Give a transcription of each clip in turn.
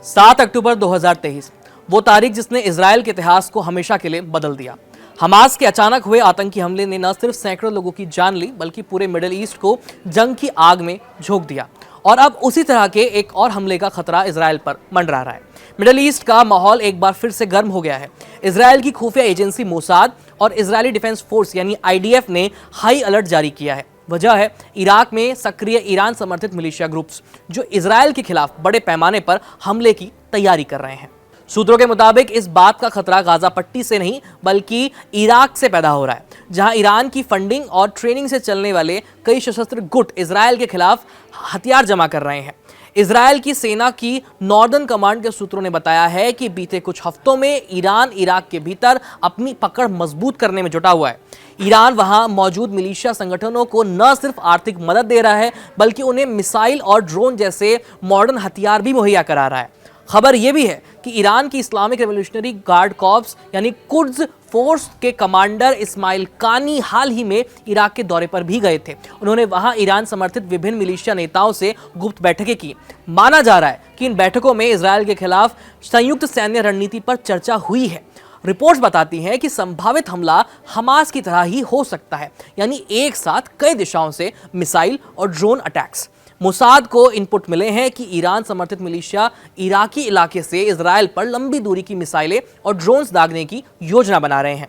7 अक्टूबर 2023 वो तारीख जिसने इजराइल के इतिहास को हमेशा के लिए बदल दिया। हमास के अचानक हुए आतंकी हमले ने न सिर्फ सैकड़ों लोगों की जान ली बल्कि पूरे मिडिल ईस्ट को जंग की आग में झोंक दिया। और अब उसी तरह के एक और हमले का खतरा इजराइल पर मंडरा रहा है। मिडिल ईस्ट का माहौल एक बार फिर से गर्म हो गया है। इजराइल की खुफिया एजेंसी मोसाद और इजरायली डिफेंस फोर्स यानी IDF ने हाई अलर्ट जारी किया है। वजह है इराक में सक्रिय ईरान समर्थित मिलिशिया ग्रुप्स जो इजराइल के खिलाफ बड़े पैमाने पर हमले की तैयारी कर रहे हैं। सूत्रों के मुताबिक इस बात का खतरा गाजा पट्टी से नहीं बल्कि इराक से पैदा हो रहा है, जहां ईरान की फंडिंग और ट्रेनिंग से चलने वाले कई सशस्त्र गुट इजराइल के खिलाफ हथियार जमा कर रहे हैं। इजराइल की सेना की नॉर्दर्न कमांड के सूत्रों ने बताया है कि बीते कुछ हफ्तों में ईरान इराक के भीतर अपनी पकड़ मजबूत करने में जुटा हुआ है। ईरान वहां मौजूद मिलिशिया संगठनों को न सिर्फ आर्थिक मदद दे रहा है बल्कि उन्हें मिसाइल और ड्रोन जैसे मॉडर्न हथियार भी मुहैया करा रहा है। खबर यह भी है कि ईरान की इस्लामिक रेवोल्यूशनरी गार्ड कॉर्प्स यानी कुड्स फोर्स के कमांडर इस्माइल कानी हाल ही में इराक के दौरे पर भी गए थे। उन्होंने वहां ईरान समर्थित विभिन्न मिलिशिया नेताओं से गुप्त बैठकें की। माना जा रहा है कि इन बैठकों में इजराइल के खिलाफ संयुक्त सैन्य रणनीति पर चर्चा हुई है। रिपोर्ट्स बताती हैं कि संभावित हमला हमास की तरह ही हो सकता है, यानी एक साथ कई दिशाओं से मिसाइल और ड्रोन अटैक्स। मोसाद को इनपुट मिले हैं कि ईरान समर्थित मिलिशिया इराकी इलाके से इजराइल पर लंबी दूरी की मिसाइलें और ड्रोन्स दागने की योजना बना रहे हैं।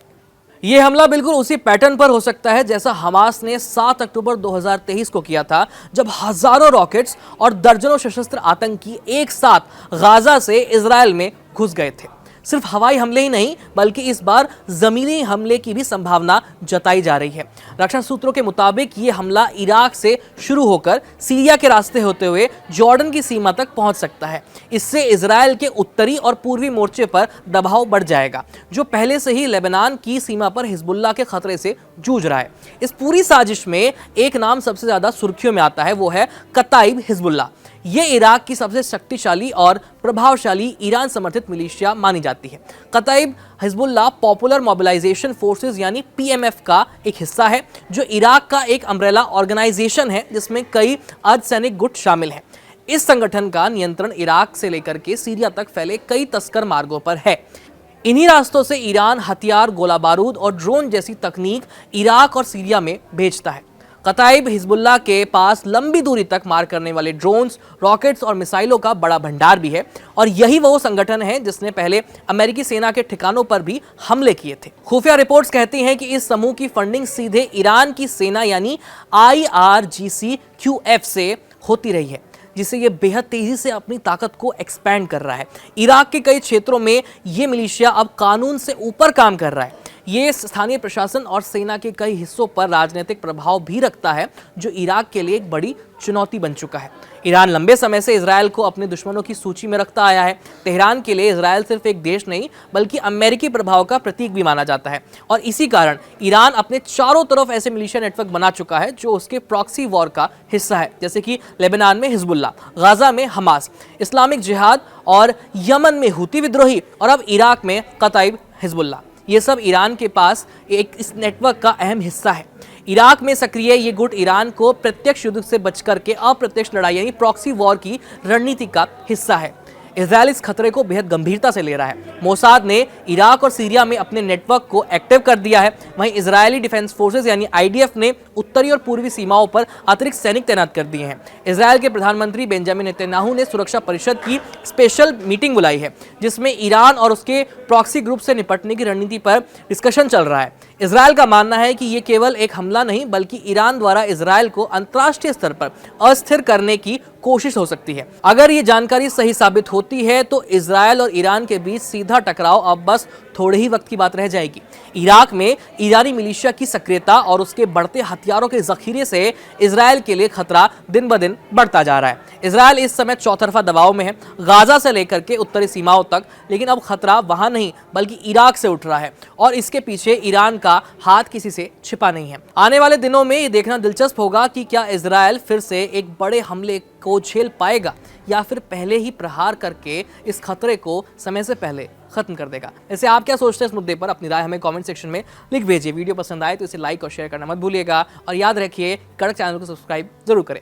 यह हमला बिल्कुल उसी पैटर्न पर हो सकता है जैसा हमास ने 7 अक्टूबर 2023 को किया था, जब हजारों रॉकेट्स और दर्जनों सशस्त्र आतंकी एक साथ गाजा से इजराइल में घुस गए थे। सिर्फ हवाई हमले ही नहीं बल्कि इस बार जमीनी हमले की भी संभावना जताई जा रही है। रक्षा सूत्रों के मुताबिक ये हमला इराक से शुरू होकर सीरिया के रास्ते होते हुए जॉर्डन की सीमा तक पहुंच सकता है। इससे इजराइल के उत्तरी और पूर्वी मोर्चे पर दबाव बढ़ जाएगा, जो पहले से ही लेबनान की सीमा पर हिजबुल्लाह के खतरे से जूझ रहा है। इस पूरी साजिश में एक नाम सबसे ज्यादा सुर्खियों में आता है, वो है कताइब हिजबुल्लाह। ये इराक की सबसे शक्तिशाली और प्रभावशाली ईरान समर्थित मिलिशिया मानी जाती है। कताइब हिजबुल्लाह पॉपुलर मोबिलाइजेशन फोर्सेस यानी PMF का एक हिस्सा है, जो इराक का एक अम्ब्रेला ऑर्गेनाइजेशन है जिसमें कई अर्धसैनिक गुट शामिल हैं। इस संगठन का नियंत्रण इराक से लेकर के सीरिया तक फैले कई तस्कर मार्गों पर है। इन्हीं रास्तों से ईरान हथियार, गोला बारूद और ड्रोन जैसी तकनीक इराक और सीरिया में भेजता है। कताइब हिजबुल्लाह के पास लंबी दूरी तक मार करने वाले ड्रोन्स, रॉकेट्स और मिसाइलों का बड़ा भंडार भी है, और यही वो संगठन है जिसने पहले अमेरिकी सेना के ठिकानों पर भी हमले किए थे। खुफिया रिपोर्ट्स कहती हैं कि इस समूह की फंडिंग सीधे ईरान की सेना यानी IRGC-QF से होती रही है, जिससे ये बेहद तेजी से अपनी ताकत को एक्सपैंड कर रहा है। इराक के कई क्षेत्रों में ये मिलिशिया अब कानून से ऊपर काम कर रहा है। ये स्थानीय प्रशासन और सेना के कई हिस्सों पर राजनीतिक प्रभाव भी रखता है, जो इराक के लिए एक बड़ी चुनौती बन चुका है। ईरान लंबे समय से इजराइल को अपने दुश्मनों की सूची में रखता आया है। तेहरान के लिए इजराइल सिर्फ एक देश नहीं बल्कि अमेरिकी प्रभाव का प्रतीक भी माना जाता है, और इसी कारण ईरान अपने चारों तरफ ऐसे मिलिशिया नेटवर्क बना चुका है जो उसके प्रॉक्सी वॉर का हिस्सा है, जैसे कि लेबनान में हिजबुल्लाह, गाजा में हमास, इस्लामिक जिहाद और यमन में हुती विद्रोही, और अब इराक में कताइब हिजबुल्लाह। ये सब ईरान के पास एक इस नेटवर्क का अहम हिस्सा है। इराक में सक्रिय ये गुट ईरान को प्रत्यक्ष युद्ध से बचकर के अप्रत्यक्ष लड़ाई यानी प्रॉक्सी वॉर की रणनीति का हिस्सा है। इजराइल इस खतरे को बेहद गंभीरता से ले रहा है। मोसाद ने इराक और सीरिया में अपने नेटवर्क को एक्टिव कर दिया है। वहीं इजरायली डिफेंस फोर्सेस यानी IDF ने उत्तरी और पूर्वी सीमाओं पर अतिरिक्त सैनिक तैनात कर दिए हैं। इजराइल के प्रधानमंत्री बेंजामिन नेतन्याहू ने सुरक्षा परिषद की स्पेशल मीटिंग बुलाई है, जिसमें ईरान और उसके प्रॉक्सी ग्रुप से निपटने की रणनीति पर डिस्कशन चल रहा है। इजराइल का मानना है कि ये केवल एक हमला नहीं बल्कि ईरान द्वारा इजराइल को अंतर्राष्ट्रीय स्तर पर अस्थिर करने की कोशिश हो सकती है। अगर ये जानकारी सही साबित होती है तो इजराइल और ईरान के बीच सीधा टकराव अब बस थोड़े ही वक्त की बात रह जाएगी। इराक में ईरानी मिलिशिया की सक्रियता और उसके बढ़ते हथियारों के जखीरे से इजराइल के लिए खतरा दिन ब दिन बढ़ता जा रहा है। इजराइल इस समय चौतरफा दबाव में है, गाजा से लेकर के उत्तरी सीमाओं तक, लेकिन अब खतरा वहां नहीं बल्कि इराक से उठ रहा है, और इसके पीछे ईरान का हाथ किसी से छिपा नहीं है। आने वाले दिनों में ये देखना दिलचस्प होगा कि क्या इजराइल फिर से एक बड़े हमले को झेल पाएगा या फिर पहले ही प्रहार करके इस खतरे को समय से पहले खत्म कर देगा। वैसे आप क्या सोचते हैं इस मुद्दे पर? अपनी राय हमें कमेंट सेक्शन में लिख भेजिए। वीडियो पसंद आए तो इसे लाइक और शेयर करना मत भूलिएगा, और याद रखिए कड़क चैनल को सब्सक्राइब जरूर करें।